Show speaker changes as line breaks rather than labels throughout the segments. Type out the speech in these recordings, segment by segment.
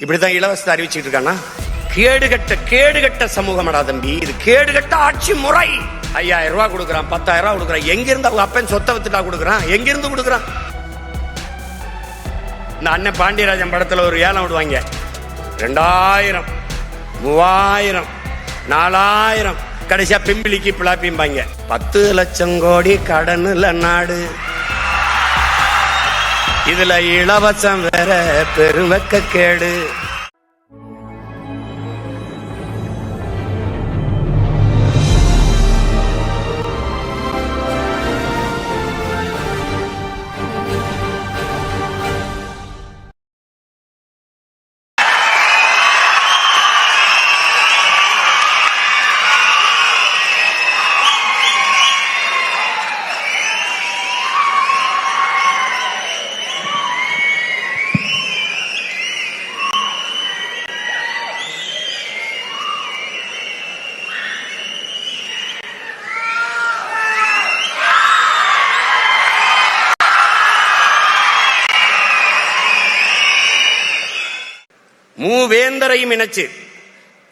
இப்படிதான் இலவசத்தை அறிவிச்சுட்டு இருக்கானா? கேடுகட்ட சமூகமடா தம்பி இது. கேடுகட்ட ஆட்சி முறை. 5000 ரூபாய் கொடுக்குறான், 10,000 ரூபாய் கொடுக்குறான். எங்கிருந்து அவங்க அப்பன் சொத்தை வித்துட்டா கொடுக்குறான்? எங்கிருந்து கொடுக்குறான்? இந்த அண்ணன் பாண்டியராஜன் படத்துல ஒரு ஏலம் விடுவாங்க. 2000, 3000, 4000, கடைசியா பிம்பிளிக்கு பிளாப்பிம்பாங்க. 10 லட்சம் கோடி கடனுல நாடு, இதுல இலவசம் வேற பெருமக்க கேடு. மூவேந்தரையும் இணைச்சு,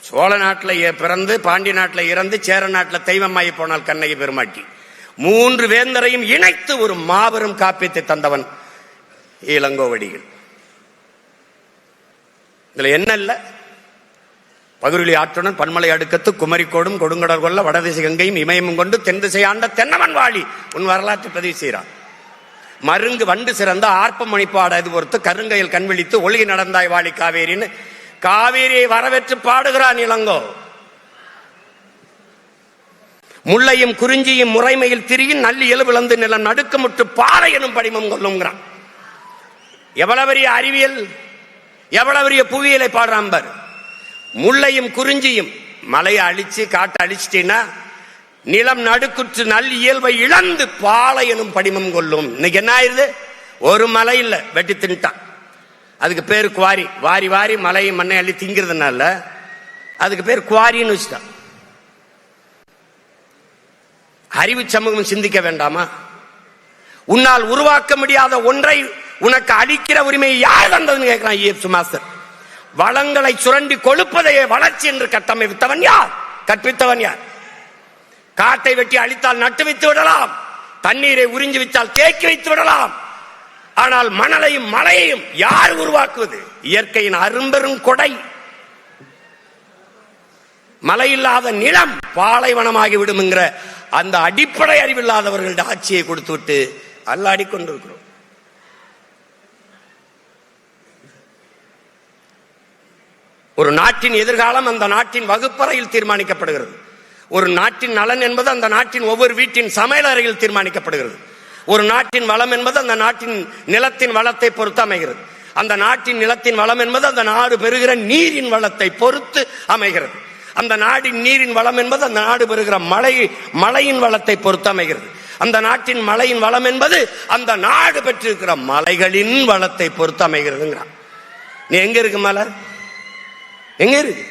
சோழ நாட்டில் பிறந்து பாண்டி நாட்டில் இறந்து சேர நாட்டில் தெய்வமாயி போனால் கண்ணகி பெருமாட்டி, 3 வேந்தரையும் இணைத்து ஒரு மாபெரும் காப்பியத்தை தந்தவன் இளங்கோவடிகள். இதுல என்ன இல்ல? பகுருளி ஆற்றுடன் பன்மலை அடுக்கத்து குமரிக்கோடும் கொடுங்கடல் கொள்ள வடதிசை கங்கையும் இமயமும் கொண்டு தென் திசை ஆண்ட தென்னவன் வாழி உன் வரலாற்று பதிவு செய்கிறான். மருங்கு வண்டு சிறந்த ஆர்ப்பம் மணிப்பாடாது பொறுத்து கருங்கையில் கண்விழித்து ஒழுகி நடந்தாய் வாழி காவேரின்னு காவேரியை வரவேற்று பாடுகிறான் இளங்கோ. முல்லையும் குறிஞ்சியும் முறைமையில் திரியும் நல்லி எழுவிழந்து நிலம் நடுக்கமுட்டு பாறை எனும் படிமம் கொள்ளுங்கிறான். எவ்வளவு பெரிய அறிவியல், எவ்வளவு பெரிய புவியியலை பாடுறான் பார். முல்லையும் குறிஞ்சியும் மலையை அழிச்சு காட்டை அழிச்சிட்டீங்கன்னா நிலம் நடுக்குற்று நல் இயல்பை இழந்து பாலை எனும் படிமம் கொள்ளும். இன்னைக்கு என்ன ஆயிருது? ஒரு மலை இல்ல, வெட்டி தின்ட்டான். அதுக்கு பேரு குவாரி. வாரி வாரி மலையை மண்ணை அள்ளி திங்கிறதுனால அதுக்கு பேர் குவாரின்னு வச்சுட்டான். அறிவு சமூகம் சிந்திக்க வேண்டாமா? உன்னால் உருவாக்க முடியாத ஒன்றை உனக்கு அளிக்கிற உரிமையை யார் தந்ததுன்னு கேட்கிறான் இஎஃப் மாஸ்டர். வளங்களை சுரண்டி கொழுப்பதையே வளர்ச்சி என்று கட்டமைத்தவன் யார்? கற்பித்தவன் யார்? காட்டை வெட்டி அழித்தால் நட்டு வைத்து விடலாம், தண்ணீரை உறிஞ்சி வைத்தால் தேக்கி வைத்து விடலாம். ஆனால் மணலையும் மலையையும் யார் உருவாக்குவது? இயற்கையின் அரும்பெரும் கொடை. மலையில்லாத நிலம் பாலைவனமாகி விடும் என்கிற அந்த அடிப்படை அறிவில்லாதவர்களுடைய ஆட்சியை கொடுத்து விட்டு அல்லாடி கொண்டிருக்கிறோம். ஒரு நாட்டின் எதிர்காலம் அந்த நாட்டின் வகுப்பறையில் தீர்மானிக்கப்படுகிறது. ஒரு நாட்டின் நலன் என்பது அந்த நாட்டின் ஒவ்வொரு வீட்டின் சமையல் அறையில் தீர்மானிக்கப்படுகிறது. ஒரு நாட்டின் வளம் என்பது அந்த நாட்டின் நிலத்தின் வளத்தை பொறுத்து அமைகிறது. அந்த நாட்டின் நிலத்தின் வளம் என்பது அந்த நாடு பெறுகிற நீரின் வளத்தை பொறுத்து அமைகிறது. அந்த நாட்டின் நீரின் வளம் என்பது அந்த நாடு பெறுகிற மழையின் வளத்தை பொறுத்து அமைகிறது. அந்த நாட்டின் மழையின் வளம் என்பது அந்த நாடு பெற்றிருக்கிற மலைகளின் வளத்தை பொறுத்து அமைகிறதுங்கிறான். நீ எங்க இருக்கு மலை? எங்க இருக்கு?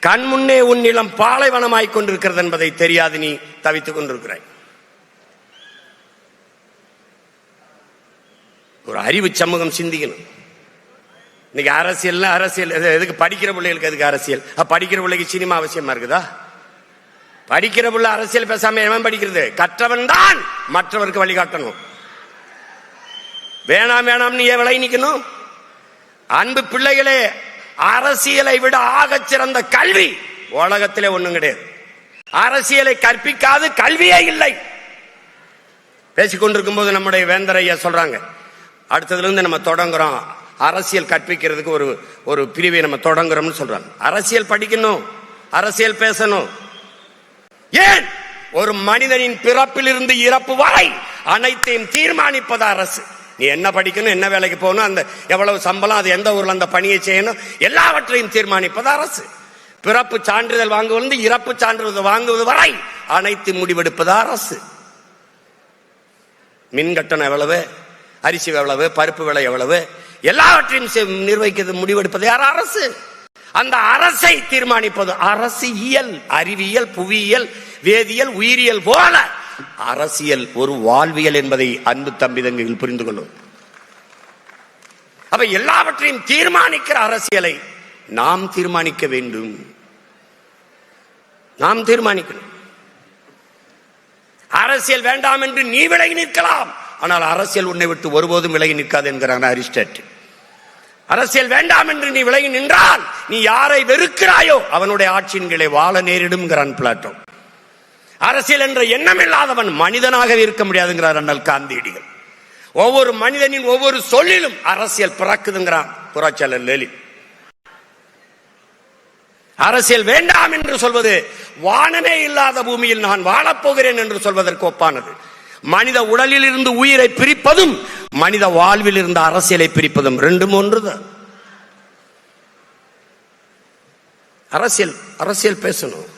கண் முன்னே உன் நிலம் பாலைவனமாய் கொண்டிருக்கிறது என்பதை தெரியாது நீ தவித்துக் கொண்டிருக்கிறாய். ஒரு அறிவு சமூகம் சிந்திக்கணும். இன்னைக்கு அரசியல் எதுக்கு? படிக்கிற பிள்ளைகளுக்கு எதுக்கு அரசியல்? படிக்கிற பிள்ளைக்கு சினிமா அவசியமா இருக்குதா? படிக்கிற பிள்ளை அரசியல் பேசாம எவன் படிக்கிறது? கற்றவன் தான் மற்றவருக்கு வழிகாட்டணும். வேணாம் வேணாம்னு ஏன் விலை நிக்கணும்? அன்பு பிள்ளைகளே, அரசியலை விட ஆகச் சிறந்த கல்வி உலகத்திலே ஒண்ணும் கிடையாது. அரசியலை கற்பிக்காது கல்வியே இல்லை. பேசிக்கொண்டிருக்கும் போது நம்முடைய வேந்தரையா சொல்றாங்க, அடுத்ததுல இருந்து நம்ம தொடங்குறோம் அரசியல் கற்பிக்கிறதுக்கு ஒரு பிரிவை நம்ம தொடங்குறோம்னு சொல்றாங்க. அரசியல் படிக்கணும், அரசியல் பேசணும். ஏன்? ஒரு மனிதனின் பிறப்பிலிருந்து இறப்பு வரை அனைத்தையும் தீர்மானிப்பது அரசு. நீ என்ன படிக்கணும், என்ன வேலைக்கு போகணும், அந்த எவ்வளவு சம்பளம், அது எந்த ஊர்ல அந்த பணியை செய்யணும், எல்லாவற்றையும் தீர்மானிப்பது அரசு. பிறப்பு சான்றிதழ் வாங்குவது இறப்பு சான்றிதழ் வாங்குவது வரை அனைத்து முடிவெடுப்பது அரசு. மின் கட்டணம் எவ்வளவு, அரிசி எவ்வளவு, பருப்பு விலை எவ்வளவு, எல்லாவற்றையும் நிர்வகிக்கிறது முடிவெடுப்பது யார்? அரசு. அந்த அரசை தீர்மானிப்பது அரசியல். அறிவியல், புவியியல், வேதியியல், உயிரியல் போல அரசியல் ஒரு வாழ்வியல் என்பதை அன்பு தம்பி தங்கைகள் புரிந்து கொள்ளும். அப்ப எல்லாவற்றையும் தீர்மானிக்கிற அரசியலை நாம் தீர்மானிக்க வேண்டும். நாம் தீர்மானிக்கணும். அரசியல் வேண்டாம் என்று நீ விலகி நிற்கலாம், ஆனால் அரசியல் உன்னை விட்டு ஒருபோதும் விலகி நிற்காது என்கிறான் அரிஸ்டாட்டில். அரசியல் வேண்டாம் என்று நீ விலகி நின்றால் நீ யாரை வெறுக்கிறாயோ அவனுடைய ஆட்சியின் கீழே வாழ நேரிடும் பிளாட்டோ. அரசியல் என்ற எண்ணம் இல்லாதவன் மனிதனாக இருக்க முடியாதுங்கிறார் அண்ணல் காந்தியடிகள். ஒவ்வொரு மனிதனின் ஒவ்வொரு சொல்லிலும் அரசியல் பிறக்குதுங்கிறான் புரட்சியாளர் லெனின். அரசியல் வேண்டாம் என்று சொல்வது வானமே இல்லாத பூமியில் நான் வாழப்போகிறேன் என்று சொல்வதற்கு ஒப்பானது. மனித உடலில் இருந்து உயிரை பிரிப்பதும் மனித வாழ்வில் இருந்து அரசியலை பிரிப்பதும் ரெண்டும் ஒன்றுதான். அரசியல் அரசியல் பேசணும்.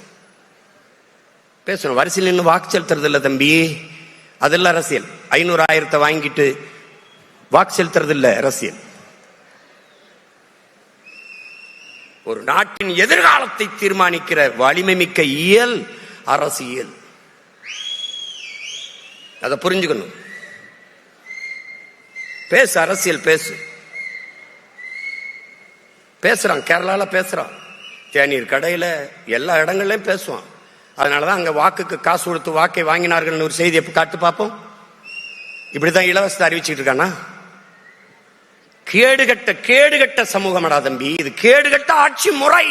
வரிசையில் நின்று வாக்கு செலுத்துறது இல்ல தம்பி, அதெல்லாம் அரசியல். 500,000 வாங்கிட்டு வாக்கு செலுத்துறது இல்ல அரசியல். ஒரு நாட்டின் எதிர்காலத்தை தீர்மானிக்கிற வலிமை மிக்க இயல் அரசியல். அதை புரிஞ்சுக்கணும். பேசு, அரசியல் பேசு. பேசுறான், கேரளால பேசுறான், தேநீர் கடையில எல்லா இடங்கள்லயும் பேசுவான். அதனாலதான் அங்க வாக்குக்கு காசு கொடுத்து வாக்கை வாங்கினார்கள் ஒரு செய்தியை காட்டு பார்ப்போம். இப்படிதான் இலவசத்தை அறிவிச்சுட்டு இருக்கானா? கேடுகட்ட சமூகமடா தம்பி, இது கேடுகட்ட ஆட்சி முறை.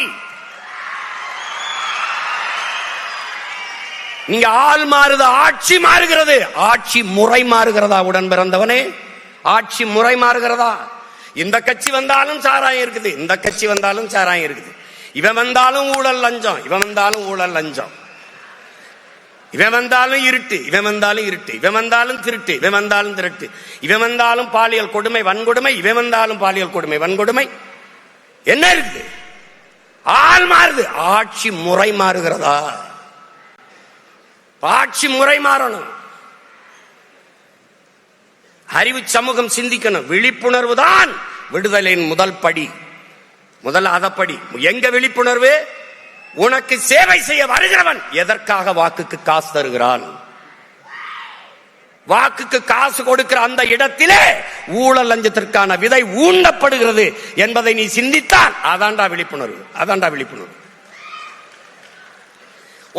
நீங்க ஆள் மாறுது, ஆட்சி மாறுகிறது. ஆட்சி முறை மாறுகிறதா உடன் பிறந்தவனே? ஆட்சி முறை மாறுகிறதா? இந்த கட்சி வந்தாலும் சாராயம் இருக்குது, இந்த கட்சி வந்தாலும் சாராயம் இருக்குது. இவன் வந்தாலும் ஊழல் லஞ்சம், இவன் வந்தாலும் ஊழல் லஞ்சம். இவன் வந்தாலும் இருட்டு, இவன் வந்தாலும் இருட்டு. இவன் வந்தாலும் திருட்டு, இவன் வந்தாலும் திருட்டு. இவன் வந்தாலும் பாலியல் கொடுமை வன்கொடுமை, இவன் வந்தாலும் பாலியல் கொடுமை வன்கொடுமை. என்ன இருக்குது? ஆள் மாறுது, ஆட்சி முறை மாறுகிறதா? ஆட்சி முறை மாறணும். அறிவு சமூகம் சிந்திக்கணும். விழிப்புணர்வு தான் விடுதலையின் முதல் படி. முதல்ல அதப்படி. எங்க விழிப்புணர்வு? உனக்கு சேவை செய்ய வருகிறவன் எதற்காக வாக்குக்கு காசு தருகிறான்? வாக்குக்கு காசு கொடுக்கிற அந்த இடத்திலே ஊழல் லஞ்சத்திற்கான விதை ஊண்டப்படுகிறது என்பதை நீ சிந்தித்தால் அதாண்டா விழிப்புணர்வு. அதாண்டா விழிப்புணர்வு.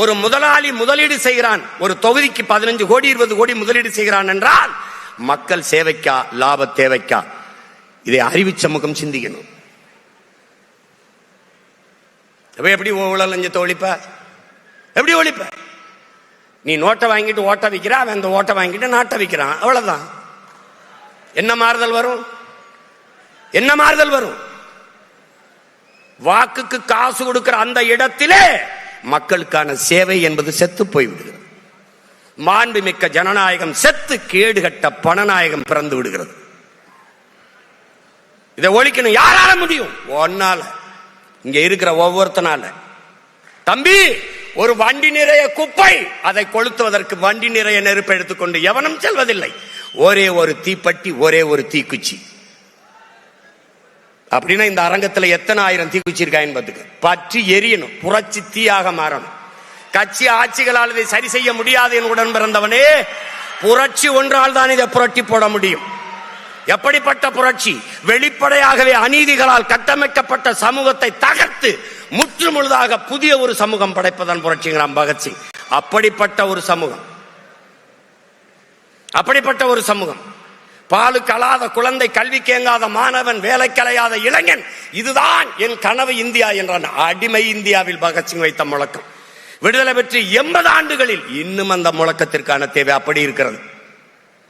ஒரு முதலாளி முதலீடு செய்கிறான், ஒரு தொகுதிக்கு 15 கோடி 20 கோடி முதலீடு செய்கிறான் என்றால் மக்கள் சேவைக்கா லாப தேவைக்கா? இதை அறிவு சமூகம் சிந்திக்கணும். எப்படி ஊழல் லஞ்சத்தை ஒழிப்ப? எப்படி ஒழிப்ப? நீ நோட்டை வாங்கிட்டு ஓட்ட வைக்கிற, அவன் அந்த ஓட்டை வாங்கிட்டு நாட்டை வைக்கிறான், அவ்வளவுதான். என்ன மாறுதல் வரும்? என்ன மாறுதல் வரும்? வாக்குக்கு காசு கொடுக்கிற அந்த இடத்திலே மக்களுக்கான சேவை என்பது செத்து போய்விடுகிறது. மாண்புமிக்க ஜனநாயகம் செத்து கேடுகட்ட பணநாயகம் பிறந்து விடுகிறது. இதை ஒழிக்கணும். யாரால முடியும்? ஒன்னால, இங்க இருக்கிற ஒவ்வொருத்தனால. தம்பி, ஒரு வண்டி நிறைய குப்பை, அதை கொளுத்துவதற்கு வண்டி நிறைய நெருப்பு எடுத்துக்கொண்டு எவனும் செல்வதில்லை. ஒரே ஒரு தீப்பெட்டி, ஒரே ஒரு தீக்குச்சி. அப்படின்னா இந்த அரங்கத்தில் எத்தனை ஆயிரம் தீக்குச்சி இருக்காயின்னு பார்த்துக்க. பற்றி எரியணும், புரட்சி தீயாக மாறணும். கட்சி ஆட்சிகளால் இதை சரி செய்ய முடியாது என் உடன் பிறந்தவனே. புரட்சி ஒன்றால் தான் இதை புரட்டி போட முடியும். எப்படிப்பட்ட புரட்சி? வெளிப்படையாகவே அநீதிகளால் கட்டமைக்கப்பட்ட சமூகத்தை தகர்த்து முற்று முழுதாக புதிய ஒரு சமூகம் படைப்பதான் புரட்சிங்கிறான் பகத்சிங். அப்படிப்பட்ட ஒரு சமூகம், அப்படிப்பட்ட ஒரு சமூகம். பாலுக்கு அழாத குழந்தை, கல்வி கேங்காத மாணவன், வேலை கலையாத இளைஞன், இதுதான் என் கனவு இந்தியா என்றான். அடிமை இந்தியாவில் பகத்சிங் வைத்த முழக்கம் விடுதலை பெற்று 80 ஆண்டுகளில் இன்னும் அந்த முழக்கத்திற்கான தேவை அப்படி இருக்கிறது.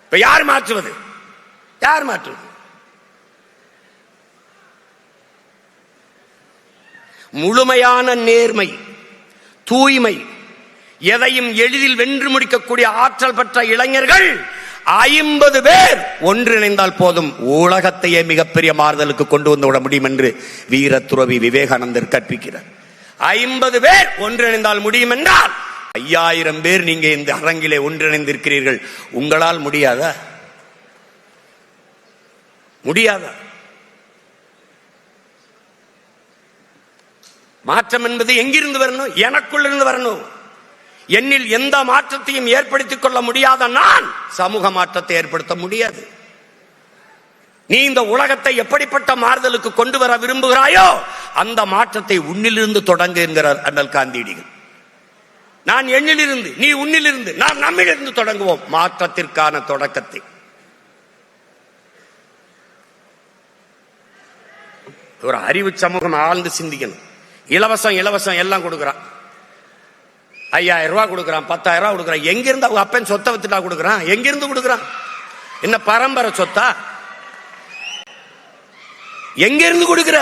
இப்ப யார் மாற்றுவது? யார் மாற்றுவது? முழுமையான நேர்மை, தூய்மை, எதையும் எளிதில் வென்று முடிக்கக்கூடிய ஆற்றல் பெற்ற இளைஞர்கள் 50 பேர் ஒன்றிணைந்தால் போதும் உலகத்தையே மிகப்பெரிய மாறுதலுக்கு கொண்டு வந்து விட முடியும் என்று வீர துறவி விவேகானந்தர் கற்பிக்கிறார். 50 பேர் ஒன்றிணைந்தால் முடியும் என்றால் 5000 பேர் நீங்க இந்த அரங்கிலே ஒன்றிணைந்திருக்கிறீர்கள். உங்களால் முடியாதா? முடியாதா? மாற்றம் என்பது எங்கிருந்து வரணும்? எனக்குள்ளிருந்து வரணும். என்னில் எந்த மாற்றத்தையும் ஏற்படுத்திக் கொள்ள முடியாத நான் சமூக மாற்றத்தை ஏற்படுத்த முடியாது. நீ இந்த உலகத்தை எப்படிப்பட்ட மாறுதலுக்கு கொண்டு வர விரும்புகிறாயோ அந்த மாற்றத்தை உன்னிலிருந்து தொடங்கு என்கிறார் அண்ணல் காந்தியடிகள். நான் எண்ணிலிருந்து, நீ உன்னிலிருந்து, நாம் நம்மிலிருந்து தொடங்குவோம் மாற்றத்திற்கான தொடக்கத்தை. ஒரு அறிவு சமூகம் ஆழ்ந்து சிந்திக்கணும். இலவசம் இலவசம் எல்லாம் கொடுக்குறான். 5000 ரூபாய் கொடுக்குறான், 10,000 ரூபாய் கொடுக்குறான். எங்கிருந்து அவங்க அப்பன் சொத்தை வித்துட்டா கொடுக்குறான்? எங்கிருந்து கொடுக்குறான்? என்ன பரம்பரை சொத்தா? எங்கிருந்து கொடுக்கிற?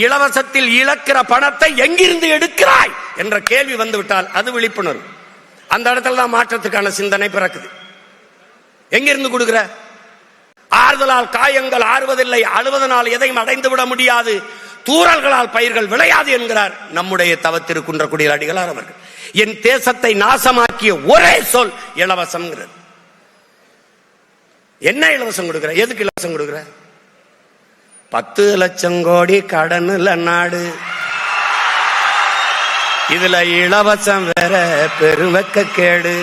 இலவசத்தில் இழக்கிற பணத்தை எங்கிருந்து எடுக்கிறாய் என்ற கேள்வி வந்துவிட்டால் அது விழிப்புணர்வு. அந்த இடத்துல தான் மாற்றத்துக்கான சிந்தனை பிறக்குது. எங்கிருந்து கொடுக்கிற? ஆறுதலால் காயங்கள் ஆறுவதில்லை, அழுவதனால் எதையும் அடைந்து விட முடியாது, தூறல்களால் பயிர்கள் விளையாது என்கிறார் நம்முடைய தவத்திரு குன்றக்குடி அடிகளார் அவர்கள். என் தேசத்தை நாசமாக்கிய ஒரே சொல் இலவசம். என்ன இலவசம் கொடுக்கிற? எதுக்கு இலவசம் கொடுக்கிற? 10 லட்சம் கோடி கடனுல நாடு, இதுல இலவசம் வேற பெருவெக்க கேடு.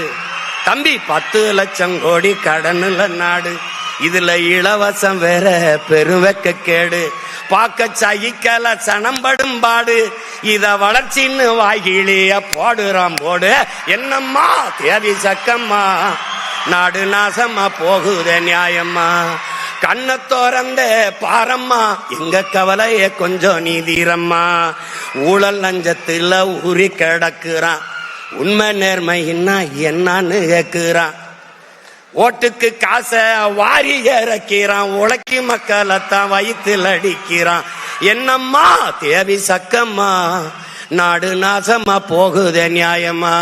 தம்பி, 10 லட்சம் கோடி கடனுல நாடு, இதுல இலவசம் வேற பெருவெக்க கேடு. பாக்க சகிக்கல சனம்படும் பாடு, இத வளர்ச்சின்னு வாய்கிளிய போடுறான் போடு. என்னம்மா தேதி சக்கம்மா, நாடு நாசமா போகுதே நியாயம்மா. கண்ண தோறந்த பாரம்மா, எங்க கவலைய கொஞ்சம் நீதீரம்மா. ஊழல் லஞ்சத்துல ஊறி கிடக்குறான், உண்மை நேர்மைன்னா என்னன்னு கேக்குறான். ஓட்டுக்கு காசை வாரி இறக்கிறான், உழைக்கி மக்களைத்தான் வயிற்றில் அடிக்கிறான். என்னம்மா தேவி சக்கம்மா, நாடு நாசமா போகுதே நியாயமா.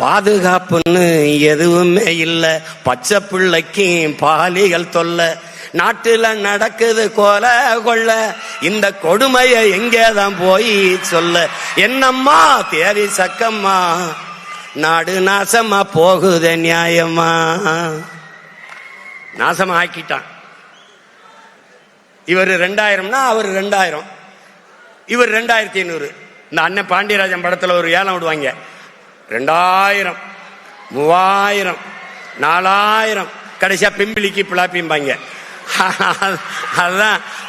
பாதுகாப்புன்னு எதுவுமே இல்ல, பச்சை பிள்ளைக்கும் பாலிகள் தொல்ல. நாட்டுல நடக்குது கொல கொள்ள, இந்த கொடுமைய எங்கேதான் போய் சொல்ல. என்னம்மா தேவி சக்கம்மா, நாடு நாசமா போகுதே நியாயமா. நாசமா ஆக்கிட்டான். இவர் 2000னா அவர் 2000, இவர் 2500. இந்த அண்ணன் பாண்டியராஜன் படத்துல ஒரு ஏலம் விடுவாங்க. 2000, 3000, 4000, கடைசியா பிம்பிளிக்கு பிளாப்பிம்பாங்க.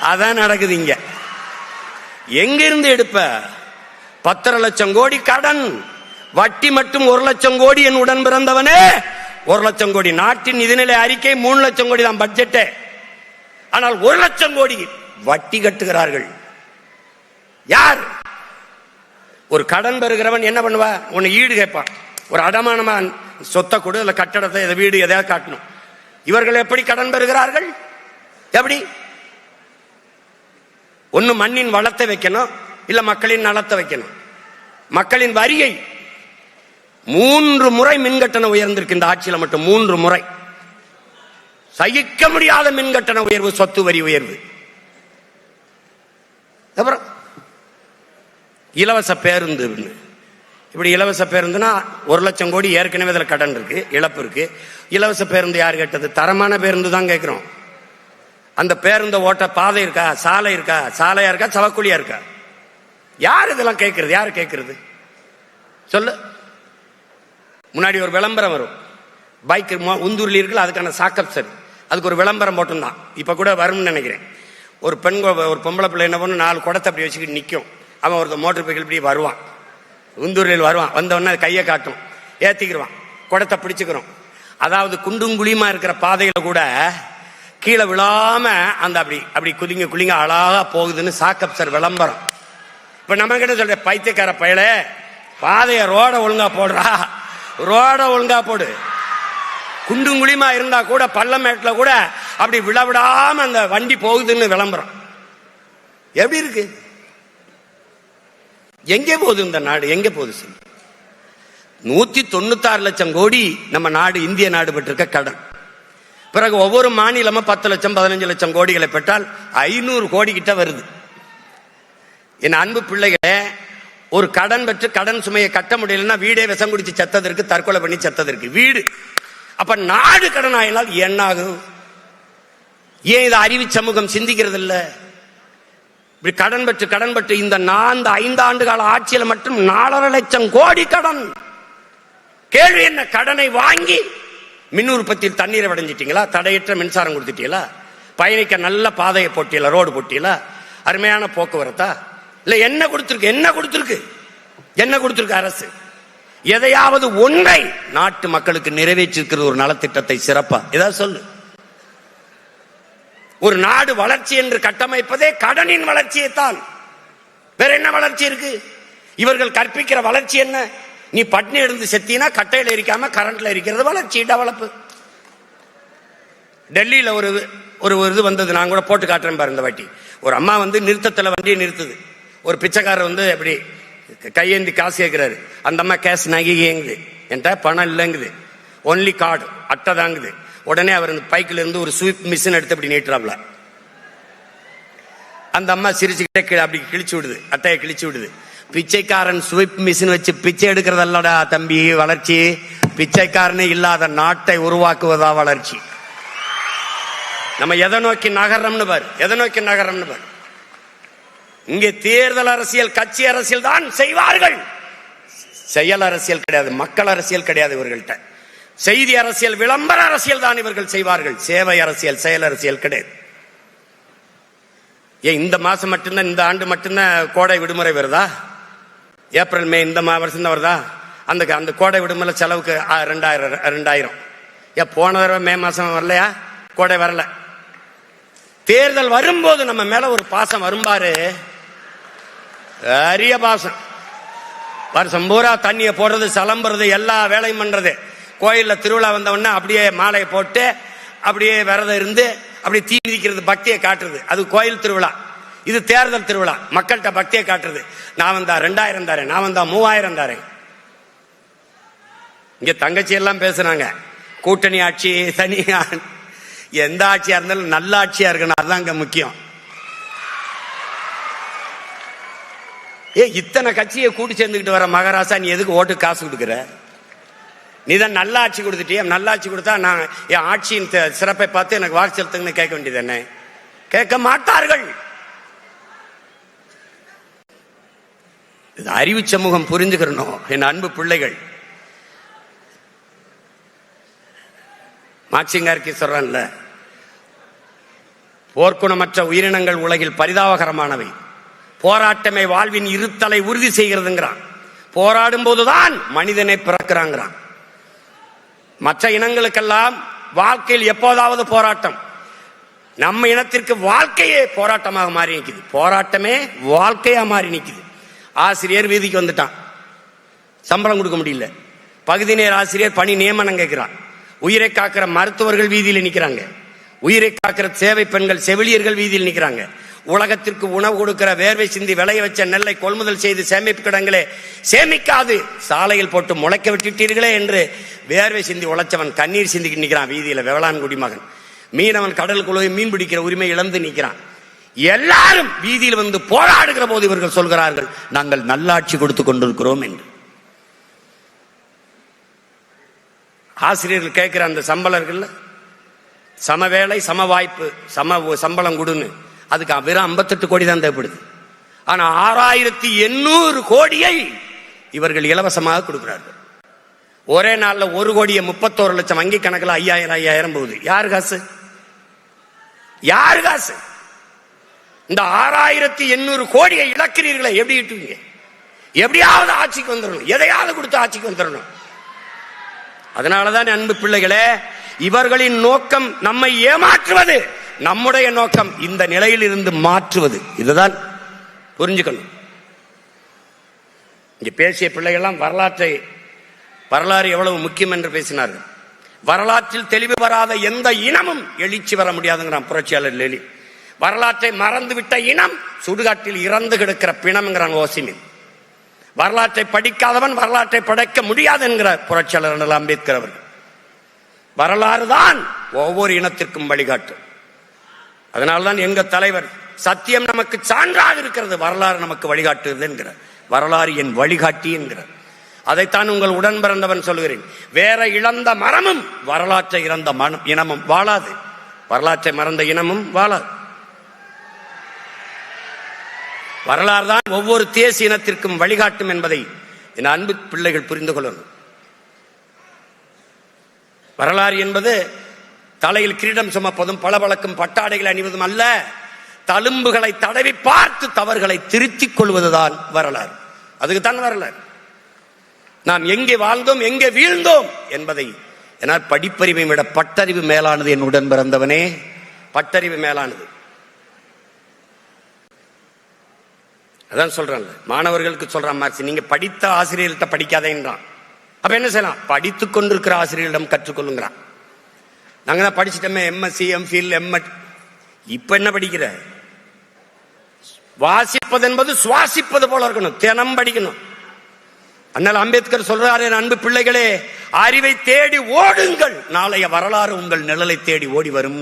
அதான் நடக்குது இங்க. எங்கிருந்து எடுப்ப? 10 லட்சம் கோடி கடன், வட்டி மட்டும் 1 லட்சம் கோடி. என் உடன் பிறந்தவனே, 1 லட்சம் கோடி. நாட்டின் நிதிநிலை அறிக்கை 3 லட்சம் கோடி தான் பட்ஜெட். ஆனால் 1 லட்சம் கோடி வட்டி கட்டுகிறார்கள். யார்? ஒரு கடன் பெறுகிறவன் என்ன பண்ணுவா? உன்னை ஈடு கேட்பான். ஒரு அடமானமா சொத்தை கொடு, இல்ல கட்டடத்தை, வீடு எதையாவது காட்டணும். இவர்கள் எப்படி கடன் பெறுகிறார்கள்? எப்படி? ஒன்னு மண்ணின் வளத்தை வைக்கணும், இல்ல மக்களின் நலத்தை வைக்கணும். மக்களின் வரியை 3 முறை மின்கட்டண உயர்ந்திருக்கு இந்த ஆட்சியில மட்டும். 3 முறை. சகிக்க முடியாத மின்கட்டண உயர்வு, சொத்து வரி உயர்வு. அப்புறம் இலவச பேருந்து. இப்படி இலவச பேருந்துனா 1 லட்சம் கோடி ஏற்கனவே அதில் கடன் இருக்கு, இழப்பு இருக்கு. இலவச பேருந்து யார் கேட்டது? தரமான பேருந்து தான் கேட்கிறோம். அந்த பேருந்து ஓட்ட பாதை இருக்கா, சாலை இருக்கா, சாலையா இருக்கா, சவக்குழியா இருக்கா? யார் இதெல்லாம் கேட்கறது? யாரு கேட்கறது சொல்லு. முன்னாடி ஒரு விளம்பரம் வரும், பைக் உந்தூர்ல இருக்குல்ல, அதுக்கான சாக்கப் சார், அதுக்கு ஒரு விளம்பரம் போட்டுருந்தான். இப்ப கூட வரும்னு நினைக்கிறேன். ஒரு பொம்பளை பிள்ளை என்ன பண்ணு, 4 குடத்தை அப்படி வச்சுக்கிட்டு நிற்கும். அவன் ஒரு மோட்டர் சைக்கிள் இப்படி வருவான், உந்தூரில் வருவான். வந்தவொடனே கையை காட்டும், ஏத்திக்கிடுவான், குடத்தை பிடிச்சுக்கிறோம். அதாவது குண்டும் குழியுமா இருக்கிற பாதையில கூட கீழே விழாம அந்த அப்படி குளிங்க அழகா போகுதுன்னு சாக்கப் சார் விளம்பரம். இப்ப நம்ம கிட்ட சொல்ற, பைத்தியக்கார பயல, பாதைய ரோட ஒழுங்கா போடுறா, ரோட ஒழுங்கா போடு. குண்டும் குழியுமா இருந்தா கூட பள்ளமேட்டில் கூட அப்படி விழவிடாம அந்த வண்டி போகுதுன்னு விளம்பரம். எப்படி இருக்கு? எங்கே போகுது இந்த நாடு? எங்கே போகுது? 196 லட்சம் கோடி நம்ம நாடு, இந்திய நாடு பெற்றிருக்க கடன். பிறகு ஒவ்வொரு மாநிலமும் 10 லட்சம் 15 லட்சம் கோடிகளை பெற்றால் 500 கோடி கிட்ட வருது. என் அன்பு பிள்ளைகளே, ஒரு கடன் பெற்று கடன் சுமையை கட்ட முடியலன்னா வீடே விஷம் குடிச்சு செத்ததற்கு, தற்கொலை பண்ணி செத்ததற்கு வீடு. அப்ப நாடு கடன் ஆயினால் என்ன ஆகும்? ஏன் இதை அறிவு சமூகம் சிந்திக்கிறது இல்ல? இப்படி கடன் பெற்று இந்த 5 ஆண்டு கால ஆட்சியில மட்டும் 4.5 லட்சம் கோடி கடன். கேள்வி என்ன? கடனை வாங்கி மின் உற்பத்தியில் தண்ணீரை அடைஞ்சிட்டீங்களா? தடையற்ற மின்சாரம் கொடுத்துட்டீங்களா? பயணிக்க நல்ல பாதையை போட்டியில, ரோடு போட்டியில, அருமையான போக்குவரத்தா இல்ல? என்ன கொடுத்திருக்கு? என்ன கொடுத்திருக்கு அரசு? எதையாவது ஒன்றை நாட்டு மக்களுக்கு நிறைவேற்றிருக்கிறது ஒரு நலத்திட்டத்தை சிறப்பா? ஏதாவது சொல்லு. ஒரு நாடு வளர்ச்சி என்று கட்டமைப்பதே கடனின் வளர்ச்சியை தான். வேற என்ன வளர்ச்சி இருக்கு? இவர்கள் கற்பிக்கிற வளர்ச்சி என்ன? நீ பட்னி இருந்து செத்தினா கட்டையில எரிக்காம கரண்ட்ல எரிக்கிறது வளர்ச்சி, டெவலப். டெல்லியில ஒரு இது வந்தது, நான் கூட போட்டு காட்டுறேன் பாரு இந்த வாட்டி. ஒரு அம்மா நிறுத்தத்தில் வண்டியை நிறுத்துது. ஒரு பிச்சைக்காரர் அப்படி கையேந்தி காசு கேட்கிறாரு. அந்த அம்மா கேஷ் நகைங்குது, என்கிட்ட பணம் இல்லைங்குது, ஒன்லி கார்டு, அட்டை தாங்குது. உடனே அவர் பைக்கில் இருந்து ஒரு ஸ்வீப் மிஷின் எடுத்து அப்படி நீட்டுறாப்ல. அந்த அம்மா சிரிச்சுக்கிட்டே அப்படி கிழிச்சு விடுது, அட்டையை கிழிச்சு விடுது. பிச்சைக்காரன் ஸ்வீப் மிஷின் வச்சு பிச்சை எடுக்கிறதல்லடா தம்பி வளர்ச்சி, பிச்சைக்காரனே இல்லாத நாட்டை உருவாக்குவதா வளர்ச்சி. நம்ம எதை நோக்கி நகர்றோம்னு பாரு, எதை நோக்கி நகர்றோம்னு பாரு. இங்கே தேர்தல் அரசியல், கட்சி அரசியல் தான் செய்வார்கள். செயல் அரசியல் கிடையாது, மக்கள் அரசியல் கிடையாது இவர்கள்ட்ட. செய்தி அரசியல், விளம்பர அரசியல் தான் இவர்கள் செய்வார்கள். சேவை அரசியல், செயல் அரசியல் கிடையாது. ஏன் இந்த மாசம் மட்டும்தான், இந்த ஆண்டு மட்டும்தான் கோடை விடுமுறை வருதா? ஏப்ரல் மே இந்த வருஷம் தான் வருதா? அந்த கோடை விடுமுறை செலவுக்கு 2000. ஏன் போன தடவை மே மாசம் வரலையா? கோடை வரல. தேர்தல் வரும்போது நம்ம மேல ஒரு பாசம் வரும்பாரு, அரிய பாசம். வருஷம் பூரா தண்ணியை போடுறது, சலம்புறது, எல்லா வேலையும் பண்றது. கோயில்ல திருவிழா வந்தவொடனே அப்படியே மாலையை போட்டு அப்படியே விரதம் இருந்து அப்படியே தீ மிதிக்கிறது, பக்தியை காட்டுறது. அது கோயில் திருவிழா. இது தேர்தல் திருவிழா, மக்கள்கிட்ட பக்தியை காட்டுறது. நான் வந்தா 2000 தாரேன், நான் வந்தா 3000 தாரேன். இங்க தங்கச்சி எல்லாம் பேசுறாங்க, கூட்டணி ஆட்சி, தனியா, எந்த ஆட்சியா இருந்தாலும் நல்ல ஆட்சியா இருக்கணும், அதுதான் இங்க முக்கியம். இத்தனை கட்சியை கூட்டி சேர்ந்துக்கிட்டு வர மகாராசா, நீ எதுக்கு ஓட்டு காசு கொடுக்குற? நீ தான் நல்ல ஆட்சி கொடுத்துட்டிய. நல்ல ஆட்சி கொடுத்தா நான் என் ஆட்சியின் சிறப்பை பார்த்து எனக்கு வாக்கு செலுத்துங்கன்னு கேட்க வேண்டியது என்ன? கேட்க மாட்டார்கள். அறிவு சமூகம் புரிஞ்சுக்கிறணும். என் அன்பு பிள்ளைகள், மார்க்சிங்கார்கி சொல்றான்ல, போர்க்குணமற்ற உயிரினங்கள் உலகில் பரிதாபகரமானவை, போராட்டமே வாழ்வின் இருத்தலை உறுதி செய்கிறதுங்கிறான். போராடும் போதுதான் மனிதனை பிறக்கிறாங்கிறான். மற்ற இனங்களுக்கெல்லாம் வாழ்க்கையில் எப்போதாவது போராட்டம். நம்ம இனத்திற்கு வாழ்க்கையே போராட்டமாக மாறி நிற்குது. போராட்டமே வாழ்க்கையா மாறி நிற்குது. ஆசிரியர் வீதிக்கு வந்துட்டான், சம்பளம் கொடுக்க முடியல. பகுதி நேர ஆசிரியர் பணி நியமனம் கேட்கிறான். உயிரை காக்கிற மருத்துவர்கள் வீதியில் நிற்கிறாங்க. உயிரை காக்கிற சேவை பெண்கள், செவிலியர்கள் வீதியில் நிற்கிறாங்க. உலகத்திற்கு உணவு கொடுக்கிற, வேர்வை சிந்தி விளைய வச்ச நெல்லை கொள்முதல் செய்து சேமிப்பு கிடங்களே சேமிக்காது சாலையில் போட்டு முளைக்க விட்டுட்டீர்களே என்று வேர்வை சிந்தி உழைச்சவன் கண்ணீர் சிந்திக்கு நிற்கிறான் வீதியில. வேளாண் குடிமகன், மீனவன் கடலுக்குள்ளே மீன் பிடிக்கிற உரிமை இழந்து நிற்கிறான். எல்லாரும் வீதியில் வந்து போராடுகிற போது இவர்கள் சொல்கிறார்கள், நாங்கள் நல்லாட்சி கொடுத்து கொண்டிருக்கிறோம் என்று. ஆசிரியர்கள் கேட்கிற அந்த சம்பளர்கள், சமவேளை சம வாய்ப்பு சம்பளம் கொடுன்னு, அதுக்கு வெறும் 58 கோடி தான் தேவைப்படுது. ஆனா 6800 கோடியை இவர்கள் இலவசமாக கொடுக்கிறார்கள். ஒரே நாள்ல 1 கோடியே 31 லட்சம், வங்கி கணக்கில் 5000 போகுது. யாரு காசு? யாரு காசு? இந்த 6800 கோடியை இழக்கிறீர்களே, எப்படி இட்டுவீங்க? எப்படியாவது ஆட்சிக்கு வந்துடணும், எதையாவது கொடுத்து ஆட்சிக்கு வந்துடணும். அதனாலதான் அன்பு பிள்ளைகளே, இவர்களின் நோக்கம் நம்மை ஏமாற்றுவது, நம்முடைய நோக்கம் இந்த நிலையில் இருந்து மாற்றுவது. இதுதான் புரிஞ்சுக்கணும். இங்க பேசிய பிள்ளைகள்லாம் வரலாறு எவ்வளவு முக்கியம் என்று பேசினார்கள். வரலாற்றில் தெளிவு வராத எந்த இனமும் எழுச்சி வர முடியாதுங்கிறான் புரட்சியாளர் லெனின். வரலாற்றை மறந்துவிட்ட இனம் சுடுகாட்டில் இறந்து கிடக்கிற பிணம்ங்கிறான் ஓசிமின். வரலாற்றை படிக்காதவன் வரலாற்றை படைக்க முடியாது என்கிறார் புரட்சியாளர் அம்பேத்கர் அவர்கள். வரலாறு தான் ஒவ்வொரு இனத்திற்கும் வழிகாட்டு. அதனால்தான் எங்க தலைவர், சத்தியம் நமக்கு சான்றாக இருக்கிறது, வரலாறு நமக்கு வழிகாட்டுகிறது என்கிறார். வரலாறு என் வழிகாட்டி என்கிறார். அதைத்தான் உங்கள் உடன் பிறந்தவன் சொல்கிறேன். வேற இழந்த மரமும் வரலாற்றை இழந்த இனமும் வாழாது, வரலாற்றை மறந்த இனமும் வாழாது. வரலாறு தான் ஒவ்வொரு தேசிய இனத்திற்கும் வழிகாட்டும் என்பதை என் அன்பு பிள்ளைகள் புரிந்து கொள்ளணும். வரலாறு என்பது தலையில் கிரீடம் சுமப்பதும் பளபளக்கும் பட்டாடைகள் அணிவதும் அல்ல, தழும்புகளை தடவி பார்த்து தவறுகளை திருத்திக் கொள்வதுதான் வரலாறு. அதுக்குத்தான் வரலாறு. நாம் எங்கே வாழ்ந்தோம், எங்கே வீழ்ந்தோம் என்பதை. என்னால் படிப்பறிவை விட பட்டறிவு மேலானது. என் உடன் பிறந்தவனே, பட்டறிவு மேலானது. அதான் சொல்றேன், மாணவர்களுக்கு சொல்றான் மார்க்ஸ், நீங்க படித்த ஆசிரியர்கிட்ட படிக்காதேன்றான். அப்ப என்ன செய்யலாம்? படித்துக் கொண்டிருக்கிற ஆசிரியர்களிடம் கற்றுக்கொள்ளுங்கிறான். நாங்க தான் படிச்சுட்டோமே, எம்எஸ்சி, எம்ஃபில், எம்எட். இப்ப என்ன படிக்கிற? வாசிப்பது என்பது சுவாசிப்பது போல இருக்கணும், தினம் படிக்கணும். அண்ணல் அம்பேத்கர் சொல்றாரு, அன்பு பிள்ளைகளே, அறிவை தேடி ஓடுங்கள், நாளைய வரலாறு உங்கள் நிழலை தேடி ஓடி வரும்.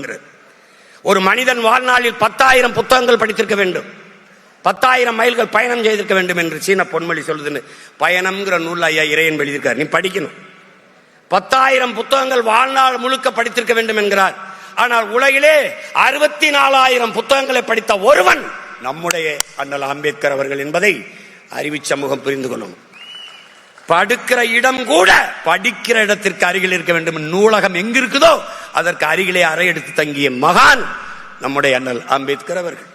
ஒரு மனிதன் வாழ்நாளில் 10,000 புத்தகங்கள் படித்திருக்க வேண்டும், 10,000 மைல்கள் பயணம் செய்திருக்க வேண்டும் என்று சீன பொன்மொழி சொல்லுதுன்னு பயணம்ங்கிற நூல் ஐயா இறையன் எழுதியிருக்கார். நீ படிக்கணும். 10,000 புத்தகங்கள் வாழ்நாள் முழுக்க படித்திருக்க வேண்டும் என்கிறார். ஆனால் உலகிலே 64,000 புத்தகங்களை படித்த ஒருவன் நம்முடைய அண்ணல் அம்பேத்கர் அவர்கள் என்பதை அறிவு சமூகம் புரிந்து கொள்ளும். படுக்கிற இடம் கூட படிக்கிற இடத்திற்கு அருகில் இருக்க வேண்டும். நூலகம் எங்கு இருக்குதோ அதற்கு அருகிலே அறை எடுத்து தங்கிய மகான் நம்முடைய அண்ணல் அம்பேத்கர் அவர்கள்.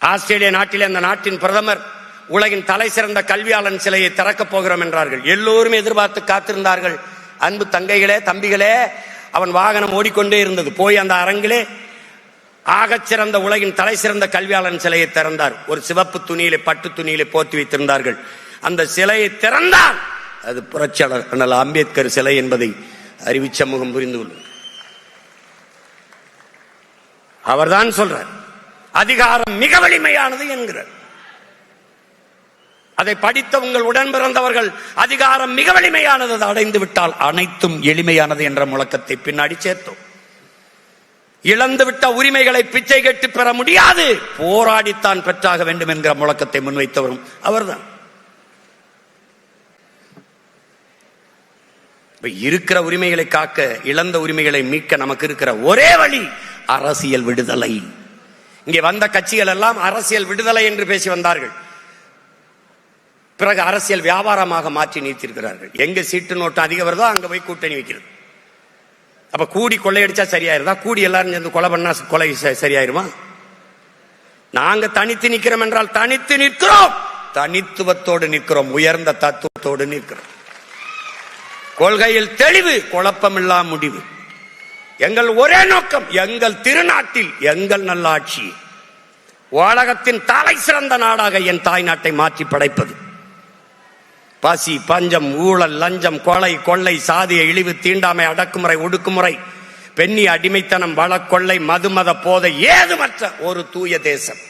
ஆஸ்திரேலிய நாட்டிலே அந்த நாட்டின் பிரதமர் உலகின் தலை சிறந்த கல்வியாளன் சிலையை திறக்கப் போகிறோம் என்றார்கள். எல்லோரும் எதிர்பார்த்து காத்திருந்தார்கள். அன்பு தங்கைகளே, தம்பிகளே, அவன் வாகனம் ஓடிக்கொண்டே இருந்தது. போய் அந்த அரங்கிலே ஆகச்சிறந்த உலகின் தலை சிறந்த கல்வியாளன் சிலையை திறந்தார். ஒரு சிவப்பு துணியிலே, பட்டு துணியிலே போர்த்தி வைத்திருந்தார்கள். அந்த சிலையை திறந்தால் அது புரட்சியாளர் அண்ணல் அம்பேத்கர் சிலை என்பதை அறிவு சமூகம் புரிந்து கொள்ளும். அவர்தான் சொல்றார், அதிகாரம் மிக வலிமையானது என்கிறார். அதை படித்த உங்கள் உடன் பிறந்தவர்கள் அதிகாரம் மிக வலிமையானது, அடைந்து விட்டால் அனைத்தும் எளிமையானது என்ற முழக்கத்தை பின்னாடி சேர்த்தோம். இழந்துவிட்ட உரிமைகளை பிச்சை கேட்டு பெற முடியாது, போராடித்தான் பெற்றாக வேண்டும் என்கிற முழக்கத்தை முன்வைத்தவரும் அவர்தான். இருக்கிற உரிமைகளை காக்க, இழந்த உரிமைகளை மீட்க நமக்கு இருக்கிற ஒரே வழி அரசியல் விடுதலை. இங்கே வந்த கட்சிகள் எல்லாம் அரசியல் விடுதலை என்று பேசி வந்தார்கள். பிறகு அரசியல் வியாபாரமாக மாற்றி நீத்திருக்கிறார்கள். எங்க சீட்டு நோட்டு அதிகம் வருதோ அங்க போய் கூட்டணி வைக்கிறது. அப்ப கூடி கொள்ளையடிச்சா சரியாயிருதா? கூடி எல்லாரும் சேர்ந்து கொலை பண்ணா கொலை சரியாயிருமா? நாங்க தனித்து நிற்கிறோம் என்றால் தனித்து நிற்கிறோம், தனித்துவத்தோடு நிற்கிறோம், உயர்ந்த தத்துவத்தோடு நிற்கிறோம். கொள்கையில் தெளிவு, குழப்பமில்லா முடிவு. எங்கள் ஒரே நோக்கம், எங்கள் திருநாட்டில் எங்கள் நல்லாட்சி, உலகத்தின் தலை சிறந்த நாடாக என் தாய் நாட்டை மாற்றி படைப்பது. பசி, பஞ்சம், ஊழல், லஞ்சம், கொலை, கொள்ளை, சாதிய இழிவு, தீண்டாமை, அடக்குமுறை, ஒடுக்குமுறை, பெண்ணி அடிமைத்தனம், வளக்கொள்ளை, மதுமத போதை ஏதுமற்ற ஒரு தூய தேசம்,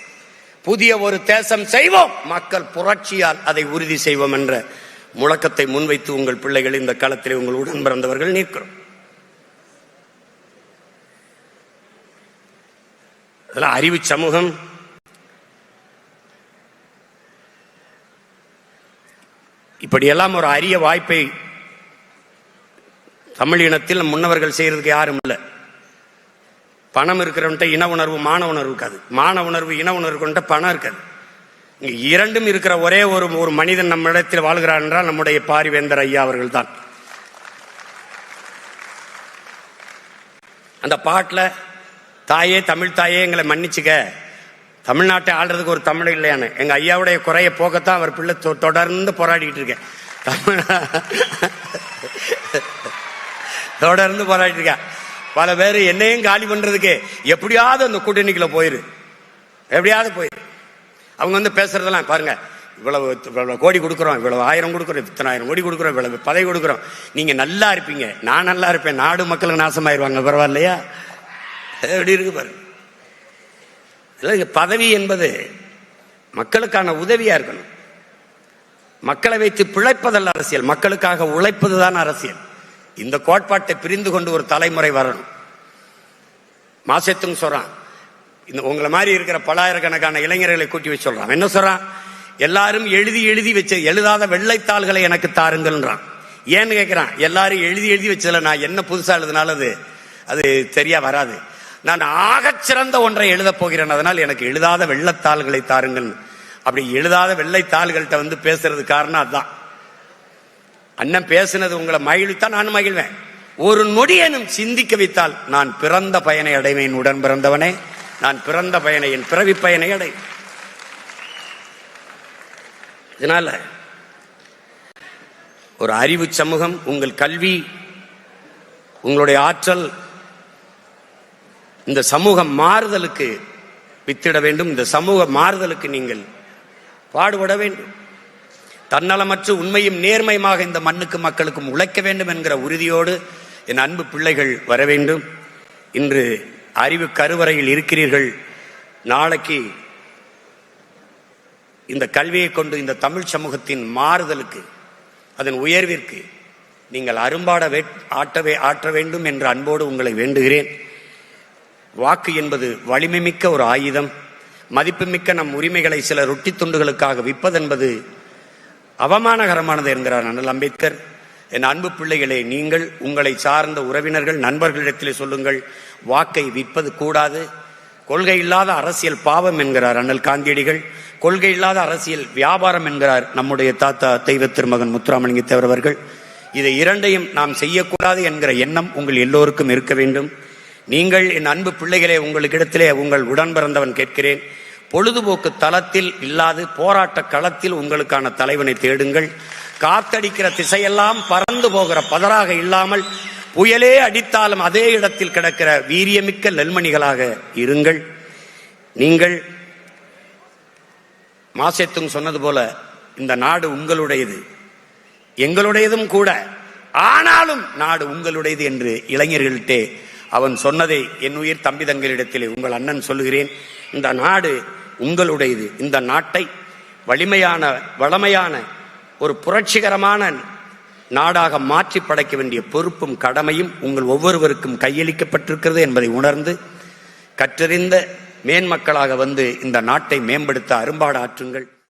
புதிய ஒரு தேசம் செய்வோம், மக்கள் புரட்சியால் அதை உறுதி செய்வோம் என்ற முழக்கத்தை முன்வைத்து உங்கள் பிள்ளைகள் இந்த களத்திலே உங்கள் உடன் பிறந்தவர்கள் நிற்கிறோம். அதெல்லாம் அறிவு சமூகம். இப்படியெல்லாம் ஒரு அரிய வாய்ப்பை தமிழ் இனத்தில் முன்னவர்கள் செய்யறதுக்கு யாரும் இல்லை. பணம் இருக்கிறவன்ட்ட இன உணர்வு, மான உணர்வு இருக்காது. மான உணர்வு, இன உணர்வு கொண்ட பணம் இருக்காது. இங்க இரண்டும் இருக்கிற ஒரே ஒரு மனிதன் நம்ம இடத்தில் வாழ்கிறார் என்றால் நம்முடைய பாரிவேந்தர் ஐயா அவர்கள் தான். அந்த பாட்டில் தாயே, தமிழ் தாயே எங்களை மன்னிச்சுக்க, தமிழ்நாட்டை ஆள்றதுக்கு ஒரு தமிழ் இல்லையானு எங்க ஐயாவுடைய குறைய போக்கத்தான் அவர் பிள்ளை தொடர்ந்து போராடிட்டு இருக்கேன். தொடர்ந்து போராடிட்டு இருக்கேன். பல பேர் என்னையும் காலி பண்றதுக்கு எப்படியாவது அந்த கூட்டணிக்குள்ள போயிரு, எப்படியாவது போயிரு. அவங்க வந்து பேசுறதெல்லாம் பாருங்க, இவ்வளவு கோடி கொடுக்குறோம், இவ்வளவு 1000 கொடுக்குறோம், இத்தனை 1000 கோடி கொடுக்குறோம், இவ்வளவு பதவி கொடுக்குறோம், நீங்க நல்லா இருப்பீங்க, நான் நல்லா இருப்பேன், நாடு மக்களுக்கு நாசமாயிருவாங்க, பரவாயில்லையா? எப்படி இருக்கு பாருங்க. பதவி என்பது மக்களுக்கான உதவியா இருக்கணும். மக்களை வைத்து பிழைப்பதல்ல அரசியல், மக்களுக்காக உழைப்பதுதான் அரசியல். இந்த கோட்பாட்டை பிரிந்து கொண்டு ஒரு தலைமுறை வரணும். மாசத்துங்க சொல்றான், இந்த உங்களை மாதிரி இருக்கிற பல்லாயிரக்கணக்கான இளைஞர்களை கூட்டி வச்சு சொல்றான். என்ன சொல்றான்? எல்லாரும் எழுதி வச்ச எழுதாத வெள்ளைத்தாள்களை எனக்கு தாருங்கள்ன்றான். ஏன்னு கேட்கிறான். எல்லாரும் எழுதி வச்சதுல நான் என்ன புதுசா எழுதினாலும் அது சரியா வராது. நான் ஆகச்சிறந்த ஒன்றை எழுத போகிறேன், அதனால் எனக்கு எழுதாத வெள்ளைத்தாள்களை தாருங்கள். அப்படி எழுதாத வெள்ளைத்தாள்கள்கிட்ட வந்து பேசுறது காரணம் அதுதான். அண்ணன் பேசுனது உங்களை மகிழ்வித்தான் நானும் மகிழ்வேன். ஒரு நொடியேனும் சிந்திக்க வைத்தால் நான் பிறந்த பயனை அடைவேன். உடன் பிறந்தவனே, நான் பிறந்த பயனை, என் பிறவி பயனை அடை. இதனால ஒரு அறிவு சமூகம், உங்கள் கல்வி, உங்களுடைய ஆற்றல் இந்த சமூகம் மாறுதலுக்கு வித்திட வேண்டும். இந்த சமூக மாறுதலுக்கு நீங்கள் பாடுபட வேண்டும். தன்னலமற்று உண்மையும் நேர்மையுமாக இந்த மண்ணுக்கு மக்களுக்கும் உழைக்க வேண்டும் என்கிற உறுதியோடு என் அன்பு பிள்ளைகள் வர வேண்டும். இன்று அறிவு கருவறையில் இருக்கிறீர்கள். நாளைக்கு இந்த கல்வியை கொண்டு இந்த தமிழ் சமூகத்தின் மாறுதலுக்கு, அதன் உயர்விற்கு நீங்கள் அரும்பாட ஆற்ற வேண்டும் என்ற அன்போடு உங்களை வேண்டுகிறேன். வாக்கு என்பது வலிமை மிக்க ஒரு ஆயுதம். மதிப்புமிக்க நம் உரிமைகளை சில ரொட்டி துண்டுகளுக்காக விற்பதென்பது அவமானகரமானது என்கிறார் அண்ணல் அம்பேத்கர். என் அன்பு பிள்ளைகளே, நீங்கள் உங்களை சார்ந்த உறவினர்கள், நண்பர்களிடத்திலே சொல்லுங்கள், வாக்கை விற்பது கூடாது. கொள்கை இல்லாத அரசியல் பாவம் என்கிறார் அண்ணல் காந்தியடிகள். கொள்கை இல்லாத அரசியல் வியாபாரம் என்கிறார் நம்முடைய தாத்தா தெய்வ திருமகன் முத்துராமலிங்க தேவர் அவர்கள். இதை இரண்டையும் நாம் செய்யக்கூடாது என்கிற எண்ணம் உங்கள் எல்லோருக்கும் இருக்க வேண்டும். நீங்கள் என் அன்பு பிள்ளைகளே, உங்களுக்கிடத்திலே உங்கள் உடன் பிறந்தவன் கேட்கிறேன், பொழுதுபோக்கு தளத்தில் இல்லாது போராட்ட களத்தில் உங்களுக்கான தலைவனை தேடுங்கள். காத்தடிக்கிற திசையெல்லாம் பறந்து போகிற பதராக இல்லாமல் புயலே அடித்தாலும் அதே இடத்தில் கிடக்கிற வீரியமிக்க நெல்மணிகளாக இருங்கள். நீங்கள் மாசேத்துங் சொன்னது போல இந்த நாடு உங்களுடையது, எங்களுடையதும் கூட, ஆனாலும் நாடு உங்களுடையது என்று இளைஞர்கள்டே அவன் சொன்னதை என் உயிர் தம்பி தங்களிடத்திலே உங்கள் அண்ணன் சொல்லுகிறேன். இந்த நாடு உங்களுடையது. இந்த நாட்டை வளமையான ஒரு புரட்சிகரமான நாடாக மாற்றி படைக்க வேண்டிய பொறுப்பும் கடமையும் உங்கள் ஒவ்வொருவருக்கும் கையளிக்கப்பட்டிருக்கிறது என்பதை உணர்ந்து கற்றறிந்த மேன்மக்களாக வந்து இந்த நாட்டை மேம்படுத்த அரும்பாடு ஆற்றுங்கள்.